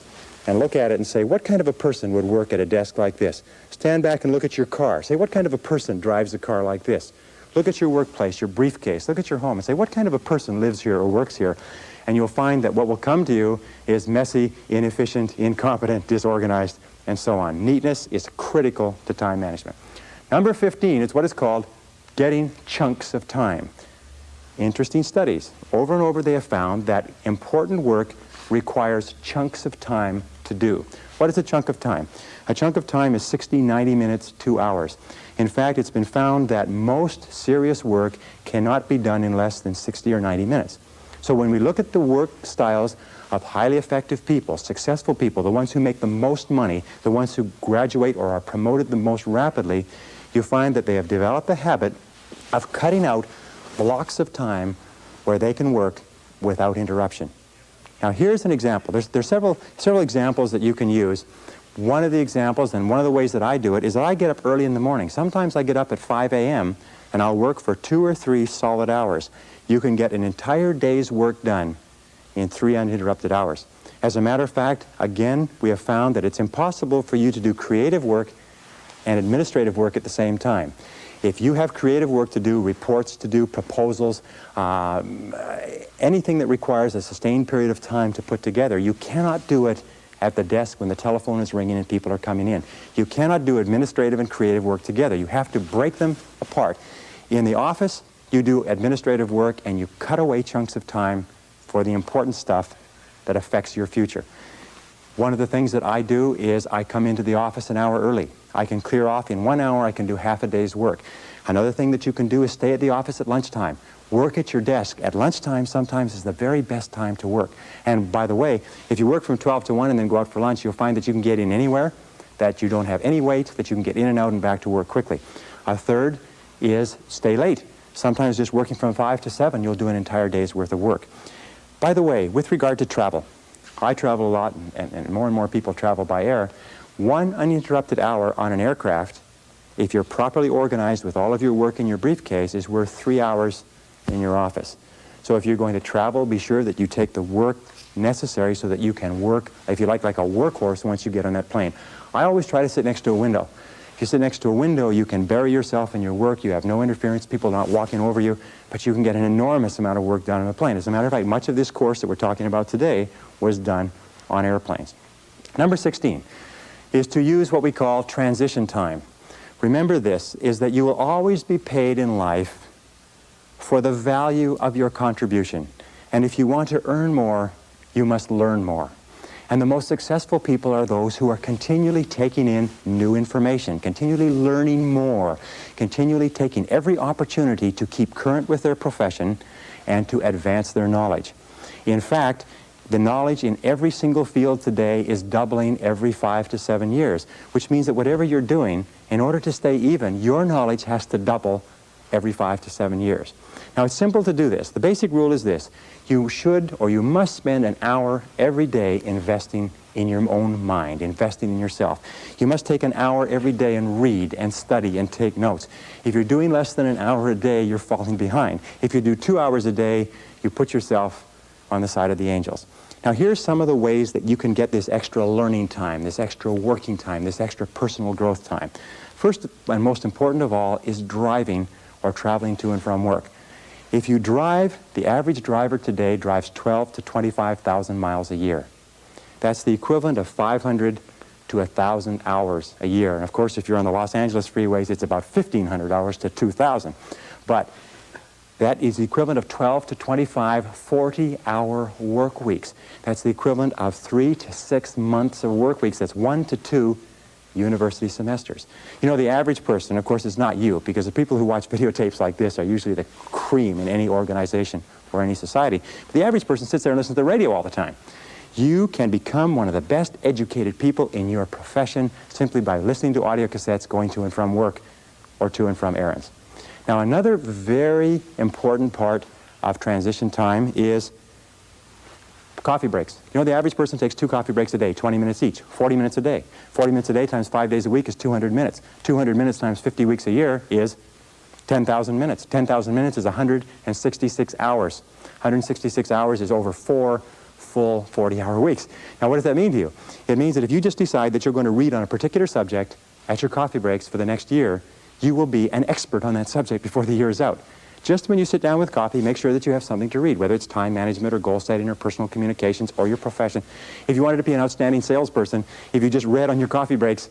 and look at it and say, what kind of a person would work at a desk like this? Stand back and look at your car. Say, what kind of a person drives a car like this? Look at your workplace, your briefcase. Look at your home and say, what kind of a person lives here or works here? and you'll find that what will come to you is messy, inefficient, incompetent, disorganized, and so on. Neatness is critical to time management. Number 15 is what is called getting chunks of time. Interesting studies. Over and over they have found that important work requires chunks of time to do. What is a chunk of time? A chunk of time is 60, 90 minutes, 2 hours. In fact, it's been found that most serious work cannot be done in less than 60 or 90 minutes. So when we look at the work styles of highly effective people, successful people, the ones who make the most money, the ones who graduate or are promoted the most rapidly, you find that they have developed a habit of cutting out blocks of time where they can work without interruption. Now here's an example. There's several examples that you can use. One of the examples, and one of the ways that I do it, is that I get up early in the morning. Sometimes I get up at 5 a.m. and I'll work for 2 or 3 solid hours. You can get an entire day's work done in 3 uninterrupted hours. As a matter of fact, again, we have found that it's impossible for you to do creative work and administrative work at the same time. If you have creative work to do, reports to do, proposals, anything that requires a sustained period of time to put together, you cannot do it at the desk when the telephone is ringing and people are coming in. You cannot do administrative and creative work together. You have to break them apart. In the office, you do administrative work and you cut away chunks of time for the important stuff that affects your future. One of the things that I do is I come into the office an hour early. I can clear off in 1 hour, I can do half a day's work. Another thing that you can do is stay at the office at lunchtime. Work at your desk. At lunchtime sometimes is the very best time to work. And by the way, if you work from 12 to 1 and then go out for lunch, you'll find that you can get in anywhere, that you don't have any wait, that you can get in and out and back to work quickly. A third is stay late. Sometimes just working from 5 to 7, you'll do an entire day's worth of work. By the way, with regard to travel, I travel a lot, and more people travel by air. 1 uninterrupted hour on an aircraft, if you're properly organized with all of your work in your briefcase, is worth 3 hours in your office. So if you're going to travel, be sure that you take the work necessary so that you can work, if you like a workhorse once you get on that plane. I always try to sit next to a window. If you sit next to a window, you can bury yourself in your work. You have no interference, people not walking over you, but you can get an enormous amount of work done on a plane. As a matter of fact, much of this course that we're talking about today was done on airplanes. Number 16 is to use what we call transition time. Remember this, is that you will always be paid in life for the value of your contribution. And if you want to earn more, you must learn more. And the most successful people are those who are continually taking in new information, continually learning more, continually taking every opportunity to keep current with their profession and to advance their knowledge. In fact, the knowledge in every single field today is doubling every 5 to 7 years, which means that whatever you're doing, in order to stay even, your knowledge has to double every 5 to 7 years. Now, it's simple to do this. The basic rule is this. You should or you must spend an hour every day investing in your own mind, investing in yourself. You must take an hour every day and read and study and take notes. If you're doing less than an hour a day, you're falling behind. If you do 2 hours a day, you put yourself on the side of the angels. Now, here's some of the ways that you can get this extra learning time, this extra working time, this extra personal growth time. First and most important of all is driving or traveling to and from work. If you drive, the average driver today drives 12 to 25,000 miles a year. That's the equivalent of 500 to 1,000 hours a year. And of course, if you're on the Los Angeles freeways, it's about 1,500 hours to 2,000. But that is the equivalent of 12 to 25 40-hour work weeks. That's the equivalent of 3 to 6 months of work weeks. That's 1 to 2 university semesters. You know, the average person, of course, is not you, because the people who watch videotapes like this are usually the cream in any organization or any society. But the average person sits there and listens to the radio all the time. You can become one of the best educated people in your profession simply by listening to audio cassettes going to and from work or to and from errands. Now, another very important part of transition time is coffee breaks. You know, the average person takes 2 coffee breaks a day, 20 minutes each, 40 minutes a day. 40 minutes a day times 5 days a week is 200 minutes. 200 minutes times 50 weeks a year is 10,000 minutes. 10,000 minutes is 166 hours. 166 hours is over 4 full 40-hour weeks. Now, what does that mean to you? It means that if you just decide that you're going to read on a particular subject at your coffee breaks for the next year, you will be an expert on that subject before the year is out. Just when you sit down with coffee, make sure that you have something to read, whether it's time management or goal setting or personal communications or your profession. If you wanted to be an outstanding salesperson, if you just read on your coffee breaks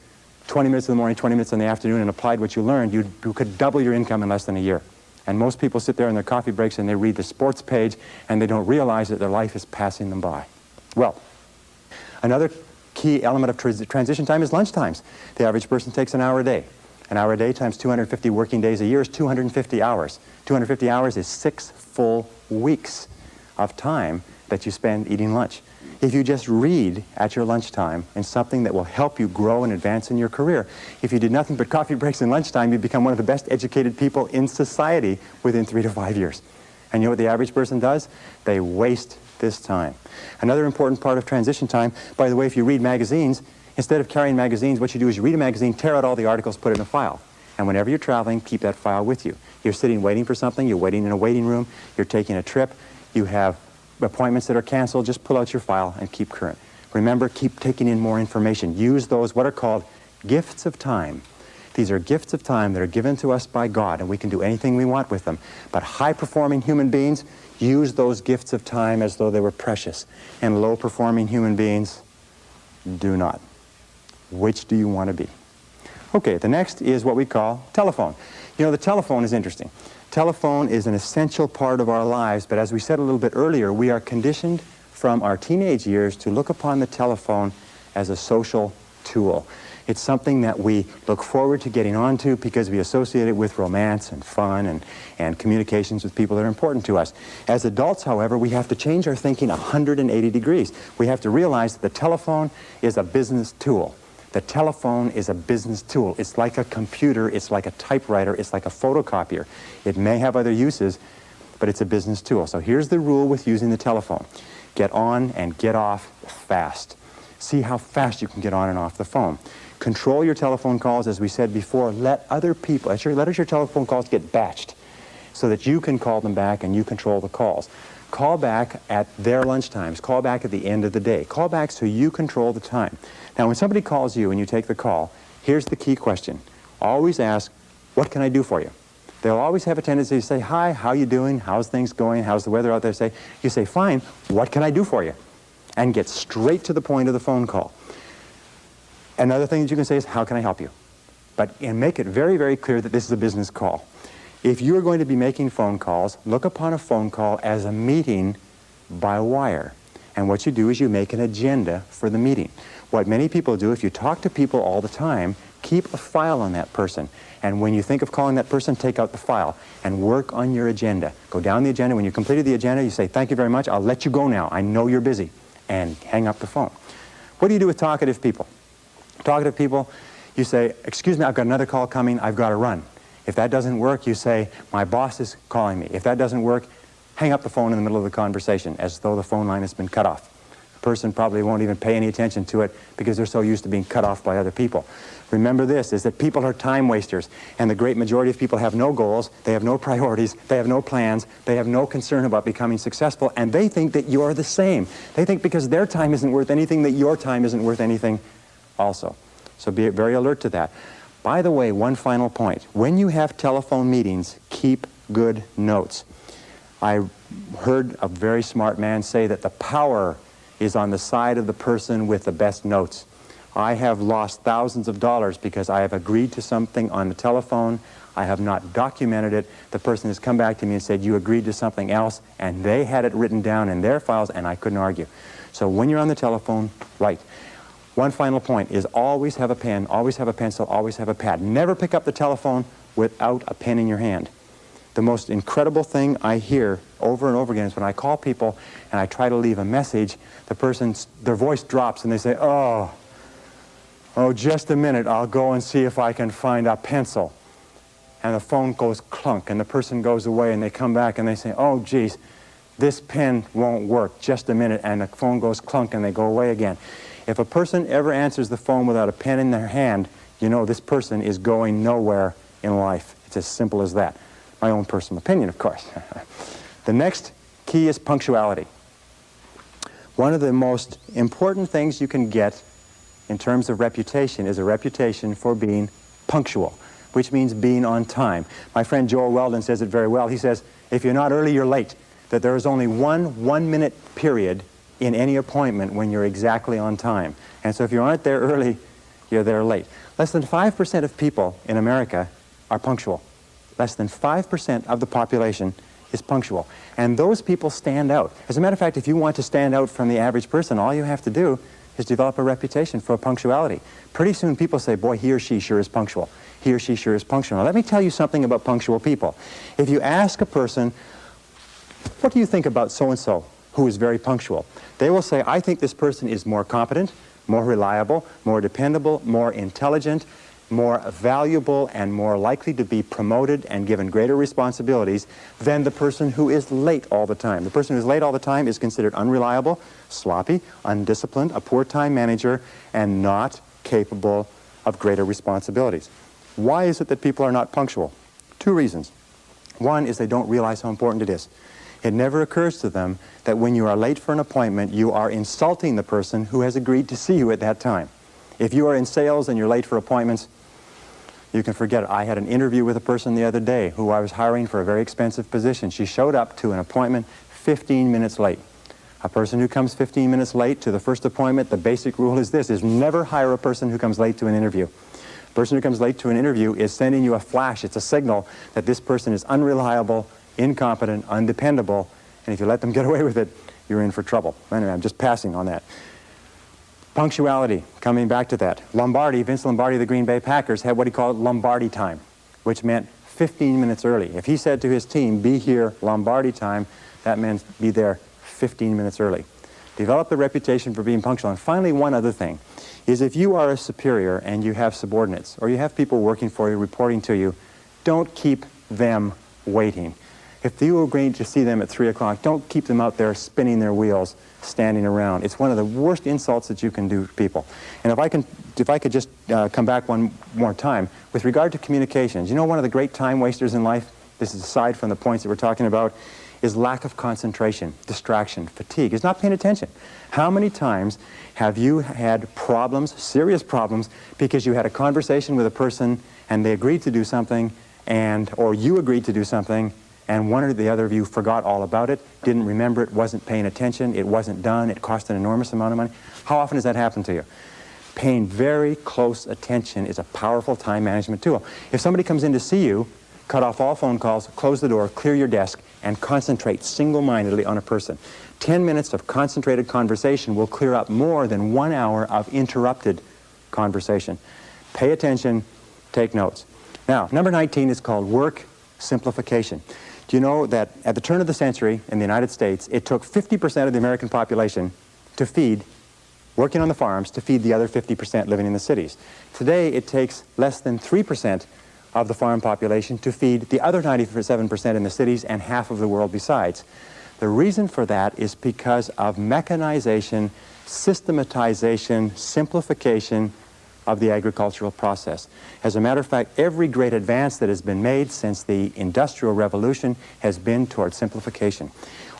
20 minutes in the morning, 20 minutes in the afternoon and applied what you learned, you could double your income in less than a year. And most people sit there in their coffee breaks and they read the sports page and they don't realize that their life is passing them by. Well, another key element of transition time is lunch times. The average person takes an hour a day. An hour a day times 250 working days a year is 250 hours. 250 hours is 6 full weeks of time that you spend eating lunch. If you just read at your lunchtime in something that will help you grow and advance in your career, if you did nothing but coffee breaks and lunchtime, you'd become one of the best educated people in society within 3 to 5 years. And you know what the average person does? They waste this time. Another important part of transition time, by the way, if you read magazines, instead of carrying magazines, what you do is you read a magazine, tear out all the articles, put it in a file. And whenever you're traveling, keep that file with you. You're sitting waiting for something, you're waiting in a waiting room, you're taking a trip, you have appointments that are canceled, just pull out your file and keep current. Remember, keep taking in more information. Use those, what are called gifts of time. These are gifts of time that are given to us by God, and we can do anything we want with them. But high-performing human beings use those gifts of time as though they were precious, and low-performing human beings do not. Which do you want to be? Okay, the next is what we call telephone. You know, the telephone is interesting. Telephone is an essential part of our lives, but as we said a little bit earlier, we are conditioned from our teenage years to look upon the telephone as a social tool. It's something that we look forward to getting onto because we associate it with romance and fun and communications with people that are important to us. As adults, however, we have to change our thinking 180 degrees. We have to realize that the telephone is a business tool. The telephone is a business tool. It's like a computer, it's like a typewriter, it's like a photocopier. It may have other uses, but it's a business tool. So here's the rule with using the telephone. Get on and get off fast. See how fast you can get on and off the phone. Control your telephone calls, as we said before. Let other people, let your telephone calls get batched so that you can call them back and you control the calls. Call back at their lunch times. Call back at the end of the day. Call back so you control the time. Now, when somebody calls you and you take the call, here's the key question. Always ask, what can I do for you? They'll always have a tendency to say, hi, how you doing? How's things going? How's the weather out there? You say, fine, what can I do for you? And get straight to the point of the phone call. Another thing that you can say is, how can I help you? And make it very, very clear that this is a business call. If you're going to be making phone calls, look upon a phone call as a meeting by wire. And what you do is you make an agenda for the meeting. What many people do, if you talk to people all the time, keep a file on that person. And when you think of calling that person, take out the file and work on your agenda. Go down the agenda. When you completed the agenda, you say, thank you very much. I'll let you go now. I know you're busy. And hang up the phone. What do you do with talkative people? Talkative people, you say, excuse me, I've got another call coming. I've got to run. If that doesn't work, you say, my boss is calling me. If that doesn't work, hang up the phone in the middle of the conversation as though the phone line has been cut off. The person probably won't even pay any attention to it because they're so used to being cut off by other people. Remember this, is that people are time wasters, and the great majority of people have no goals, they have no priorities, they have no plans, they have no concern about becoming successful, and they think that you're the same. They think because their time isn't worth anything that your time isn't worth anything also. So be very alert to that. By the way, one final point. When you have telephone meetings, keep good notes. I heard a very smart man say that the power is on the side of the person with the best notes. I have lost thousands of dollars because I have agreed to something on the telephone. I have not documented it. The person has come back to me and said, you agreed to something else, and they had it written down in their files, and I couldn't argue. So when you're on the telephone, write. One final point is always have a pen, always have a pencil, always have a pad. Never pick up the telephone without a pen in your hand. The most incredible thing I hear over and over again is when I call people and I try to leave a message, their voice drops and they say, oh, just a minute, I'll go and see if I can find a pencil. And the phone goes clunk and the person goes away and they come back and they say, oh, geez, this pen won't work, just a minute, and the phone goes clunk and they go away again. If a person ever answers the phone without a pen in their hand, you know this person is going nowhere in life. It's as simple as that. My own personal opinion, of course. The next key is punctuality. One of the most important things you can get in terms of reputation is a reputation for being punctual. which means being on time. My friend Joel Weldon says it very well. He says, if you're not early, you're late. That there is only one minute period in any appointment when you're exactly on time. And so if you aren't there early, you're there late. Less than 5% of people in America are punctual. Less than 5% of the population is punctual. And those people stand out. As a matter of fact, if you want to stand out from the average person, all you have to do is develop a reputation for punctuality. Pretty soon people say, boy, he or she sure is punctual. He or she sure is punctual. Now let me tell you something about punctual people. If you ask a person, what do you think about so-and-so who is very punctual? They will say, I think this person is more competent, more reliable, more dependable, more intelligent, more valuable, and more likely to be promoted and given greater responsibilities than the person who is late all the time. The person who is late all the time is considered unreliable, sloppy, undisciplined, a poor time manager, and not capable of greater responsibilities. Why is it that people are not punctual? Two reasons. One is they don't realize how important it is. It never occurs to them that when you are late for an appointment, you are insulting the person who has agreed to see you at that time. If you are in sales and you're late for appointments, you can forget it. I had an interview with a person the other day who I was hiring for a very expensive position. She showed up to an appointment 15 minutes late. A person who comes 15 minutes late to the first appointment, the basic rule is this, is never hire a person who comes late to an interview. A person who comes late to an interview is sending you a flash. It's a signal that this person is unreliable, incompetent, undependable, and if you let them get away with it, you're in for trouble. Anyway, I'm just passing on that. Punctuality, coming back to that. Lombardi, Vince Lombardi of the Green Bay Packers, had what he called Lombardi time, which meant 15 minutes early. If he said to his team, be here Lombardi time, that meant be there 15 minutes early. Develop the reputation for being punctual. And finally, one other thing is if you are a superior and you have subordinates, or you have people working for you, reporting to you, don't keep them waiting. If you agree to see them at 3 o'clock, don't keep them out there spinning their wheels, standing around. It's one of the worst insults that you can do to people. And if I could just come back one more time, with regard to communications, you know one of the great time wasters in life, this is aside from the points that we're talking about, is lack of concentration, distraction, fatigue. It's not paying attention. How many times have you had problems, serious problems, because you had a conversation with a person and they agreed to do something, or you agreed to do something, and one or the other of you forgot all about it, didn't remember it, wasn't paying attention, it wasn't done, it cost an enormous amount of money? How often does that happen to you? Paying very close attention is a powerful time management tool. If somebody comes in to see you, cut off all phone calls, close the door, clear your desk, and concentrate single-mindedly on a person. 10 minutes of concentrated conversation will clear up more than 1 hour of interrupted conversation. Pay attention, take notes. Now, number 19 is called work simplification. Do you know that at the turn of the century in the United States, it took 50% of the American population to feed, working on the farms, to feed the other 50% living in the cities. Today, it takes less than 3% of the farm population to feed the other 97% in the cities and half of the world besides. The reason for that is because of mechanization, systematization, simplification of the agricultural process. As a matter of fact, every great advance that has been made since the Industrial Revolution has been toward simplification.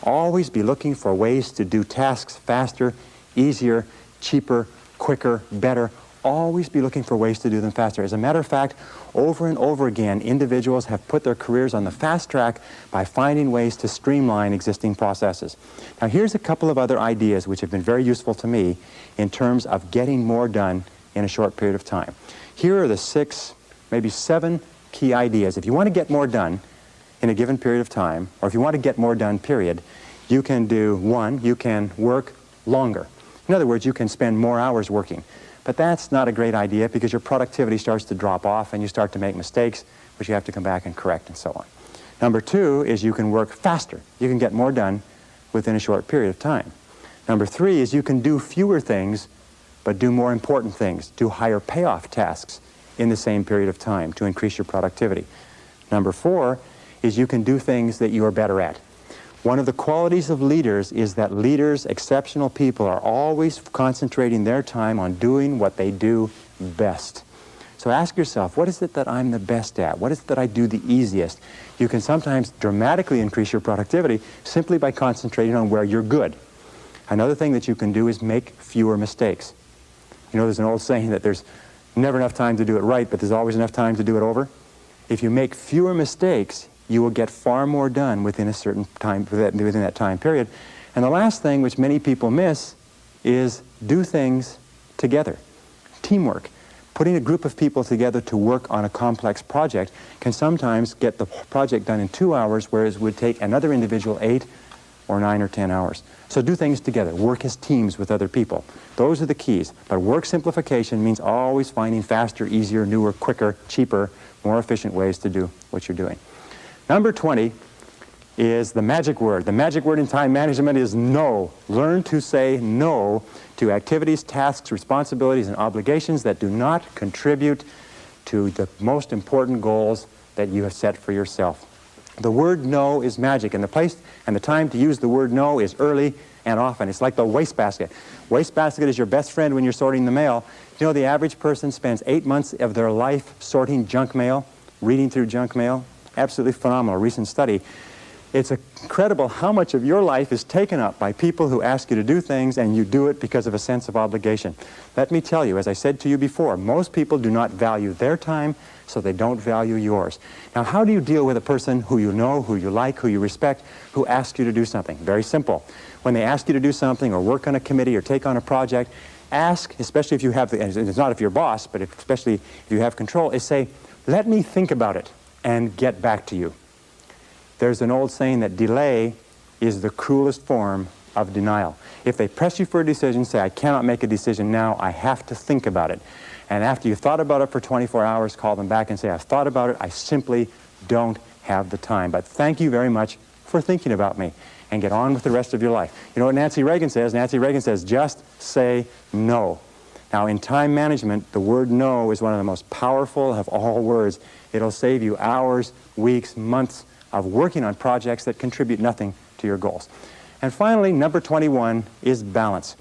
Always be looking for ways to do tasks faster, easier, cheaper, quicker, better. Always be looking for ways to do them faster. As a matter of fact, over and over again, individuals have put their careers on the fast track by finding ways to streamline existing processes. Now, here's a couple of other ideas which have been very useful to me in terms of getting more done in a short period of time. Here are the 6, maybe 7 key ideas. If you want to get more done in a given period of time, or if you want to get more done, period, you can do, 1, you can work longer. In other words, you can spend more hours working. But that's not a great idea because your productivity starts to drop off and you start to make mistakes, which you have to come back and correct and so on. Number 2 is you can work faster. You can get more done within a short period of time. Number 3 is you can do fewer things but do more important things, do higher payoff tasks in the same period of time to increase your productivity. Number 4 is you can do things that you are better at. One of the qualities of leaders is that leaders, exceptional people, are always concentrating their time on doing what they do best. So ask yourself, what is it that I'm the best at? What is it that I do the easiest? You can sometimes dramatically increase your productivity simply by concentrating on where you're good. Another thing that you can do is make fewer mistakes. You know, there's an old saying that there's never enough time to do it right, but there's always enough time to do it over. If you make fewer mistakes, you will get far more done within a certain time, within that time period. And the last thing, which many people miss, is do things together. Teamwork. Putting a group of people together to work on a complex project can sometimes get the project done in 2 hours, whereas it would take another individual 8 or 9 or 10 hours. So do things together. Work as teams with other people. Those are the keys. But work simplification means always finding faster, easier, newer, quicker, cheaper, more efficient ways to do what you're doing. Number 20 is the magic word. The magic word in time management is no. Learn to say no to activities, tasks, responsibilities, and obligations that do not contribute to the most important goals that you have set for yourself. The word no is magic, and the place and the time to use the word no is early and often. It's like the wastebasket. Wastebasket is your best friend when you're sorting the mail. You know, the average person spends 8 months of their life sorting junk mail, reading through junk mail. Absolutely phenomenal, recent study. It's incredible how much of your life is taken up by people who ask you to do things, and you do it because of a sense of obligation. Let me tell you, as I said to you before, most people do not value their time, so they don't value yours. Now, how do you deal with a person who you know, who you like, who you respect, who asks you to do something? Very simple. When they ask you to do something or work on a committee or take on a project, ask, especially if you have, and it's not if you're boss, but especially if you have control, is say, let me think about it and get back to you. There's an old saying that delay is the cruelest form of denial. If they press you for a decision, say, I cannot make a decision now, I have to think about it. And after you've thought about it for 24 hours, call them back and say, I've thought about it, I simply don't have the time. But thank you very much for thinking about me, and get on with the rest of your life. You know what Nancy Reagan says? Nancy Reagan says, just say no. Now, in time management, the word no is one of the most powerful of all words. It'll save you hours, weeks, months of working on projects that contribute nothing to your goals. And finally, number 21 is balance.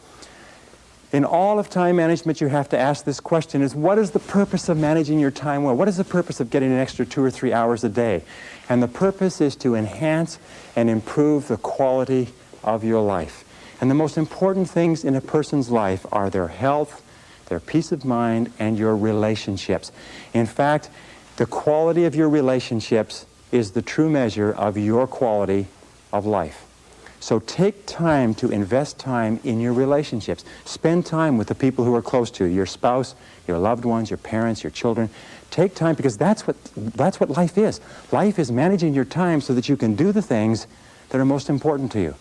In all of time management, you have to ask this question, is what is the purpose of managing your time well? What is the purpose of getting an extra 2 or 3 hours a day? And the purpose is to enhance and improve the quality of your life. And the most important things in a person's life are their health, their peace of mind, and your relationships. In fact, the quality of your relationships is the true measure of your quality of life. So take time to invest time in your relationships. Spend time with the people who are close to you, your spouse, your loved ones, your parents, your children. Take time, because that's what life is. Life is managing your time so that you can do the things that are most important to you.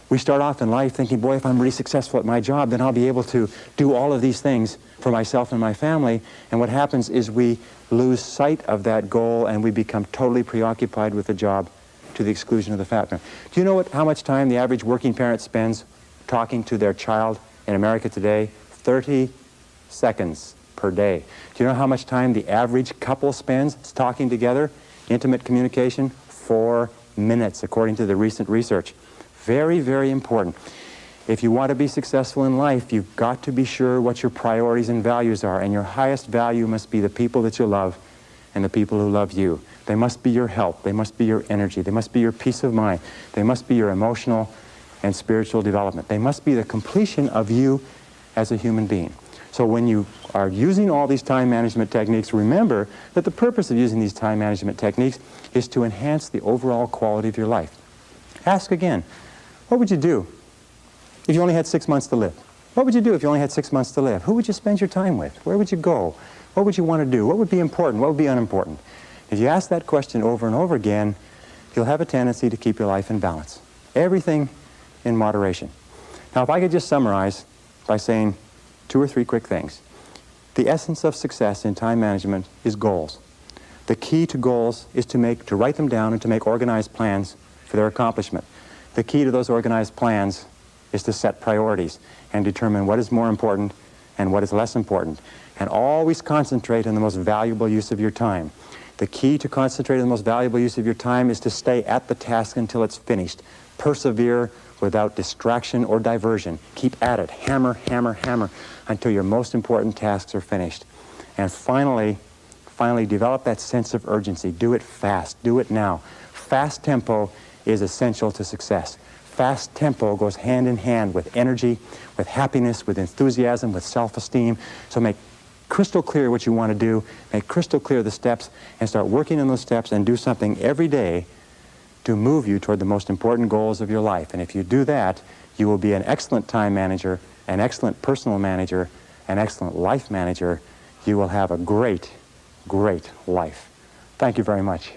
We start off in life thinking, boy, if I'm really successful at my job, then I'll be able to do all of these things for myself and my family. And what happens is we lose sight of that goal, and we become totally preoccupied with the job to the exclusion of the family. Do you know how much time the average working parent spends talking to their child in America today? 30 seconds per day. Do you know how much time the average couple spends talking together? Intimate communication? 4 minutes, according to the recent research. Very, very important. If you want to be successful in life, you've got to be sure what your priorities and values are, and your highest value must be the people that you love and the people who love you. They must be your health, they must be your energy, they must be your peace of mind, they must be your emotional and spiritual development. They must be the completion of you as a human being. So when you are using all these time management techniques, remember that the purpose of using these time management techniques is to enhance the overall quality of your life. Ask again, what would you do if you only had 6 months to live? What would you do if you only had 6 months to live? Who would you spend your time with? Where would you go? What would you want to do? What would be important? What would be unimportant? If you ask that question over and over again, you'll have a tendency to keep your life in balance. Everything in moderation. Now, if I could just summarize by saying 2 or 3 quick things. The essence of success in time management is goals. The key to goals is to write them down and to make organized plans for their accomplishment. The key to those organized plans is to set priorities and determine what is more important and what is less important. And always concentrate on the most valuable use of your time. The key to concentrate on the most valuable use of your time is to stay at the task until it's finished. Persevere without distraction or diversion. Keep at it. Hammer, hammer, hammer until your most important tasks are finished. And finally, develop that sense of urgency. Do it fast. Do it now. Fast tempo is essential to success. Fast tempo goes hand in hand with energy, with happiness, with enthusiasm, with self-esteem. So make crystal clear what you want to do, make crystal clear the steps, and start working on those steps and do something every day to move you toward the most important goals of your life. And if you do that, you will be an excellent time manager, an excellent personal manager, an excellent life manager. You will have a great, great life. Thank you very much.